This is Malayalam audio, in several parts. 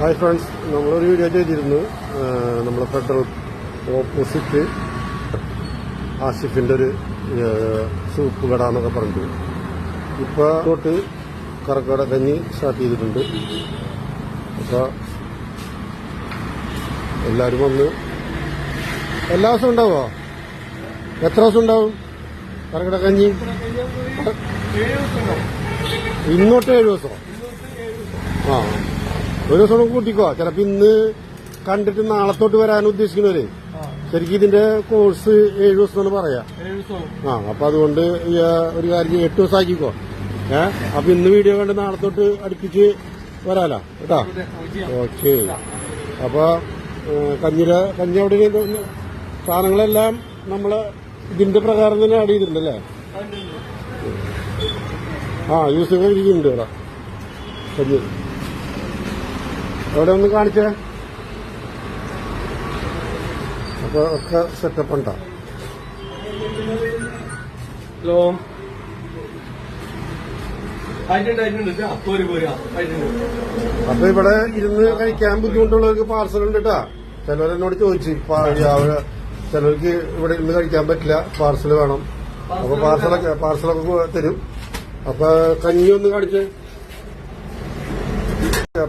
ഹായ് ഫ്രണ്ട്സ്, നമ്മളൊരു വീഡിയോ ചെയ്തിരുന്നു. നമ്മൾ ഫെഡറൽ ഓപ്പോസിറ്റ് ആസിഫിൻ്റെ ഒരു സൂപ്പ് കട എന്നൊക്കെ പറഞ്ഞിട്ട് ഇപ്പോൾ തൊട്ട് കറക്കട കഞ്ഞി സ്റ്റാർട്ട് ചെയ്തിട്ടുണ്ട്. അപ്പോൾ എല്ലാവരും വന്ന് എല്ലാ ദിവസവും ഉണ്ടാവുമോ? എത്ര ദിവസം ഉണ്ടാവും കറക്കട കഞ്ഞി? ഇന്നോട്ട് 7 ദിവസം. ആ, ഒരു ദിവസം കൂട്ടിക്കോ. ചിലപ്പോൾ ഇന്ന് കണ്ടിട്ട് നാളത്തോട്ട് വരാൻ ഉദ്ദേശിക്കുന്നവര് ശരിക്കും ഇതിന്റെ കോഴ്സ് 7 ദിവസം എന്ന് പറയാം. അപ്പൊ അതുകൊണ്ട് ഒരു കാര്യം 8 ദിവസം ആക്കിക്കോ. അപ്പൊ ഇന്ന് വീഡിയോ കണ്ട് നാളത്തോട്ട് അടുപ്പിച്ച് വരാലോ കേട്ടോ. ഓക്കെ. അപ്പൊ കഞ്ഞി അവിടെ സാധനങ്ങളെല്ലാം നമ്മള് ഇതിന്റെ പ്രകാരം തന്നെ ആഡ് ചെയ്തിട്ടുണ്ടല്ലേ? യൂസ് ഇരിക്കുന്നുണ്ട് ഇവിടെ കഞ്ഞി. എവിടെ ഒന്ന് കാണിച്ചേ. അപ്പൊ ഒക്കെ സെറ്റപ്പ് ഉണ്ടാ. ഹലോ, അപ്പൊ ഇവിടെ ഇരുന്ന് കഴിക്കാൻ ബുദ്ധിമുട്ടുള്ളവർക്ക് പാർസൽ ഉണ്ട് കേട്ടാ. ചിലവരെന്നോട് ചോദിച്ചു, ചിലർക്ക് ഇവിടെ ഇരുന്ന് കഴിക്കാൻ പറ്റില്ല, പാർസൽ വേണം. അപ്പൊ പാർസലൊക്കെ തരും. അപ്പൊ കഞ്ഞി ഒന്ന് കാണിച്ചേ.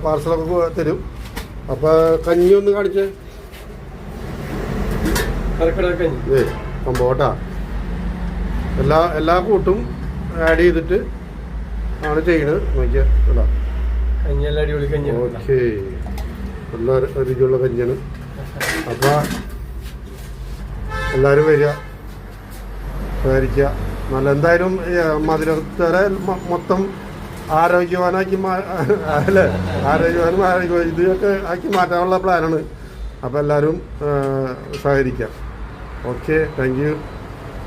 പാർസലൊക്കെ തരും. അപ്പൊ കഞ്ഞി ഒന്ന് കാണിച്ചേ. സംഭവട്ടാ. എല്ലാ കൂട്ടും ആഡ് ചെയ്തിട്ട് ആണ് ചെയ്യണത്. നോക്കിയാ ഓക്കെ. നല്ല രുചിയുള്ള കഞ്ഞിയാണ്. അപ്പൊ എല്ലാരും വരിക, കഴിക്കുക. നല്ല എന്തായാലും മധുരത്തരെ മൊത്തം ആരോഗ്യവാനാക്കി അല്ലേ? ആരോഗ്യവാനും ഇതൊക്കെ ആക്കി മാറ്റാനുള്ള പ്ലാനാണ്. അപ്പം എല്ലാവരും സഹകരിക്കാം. Okay, thank you.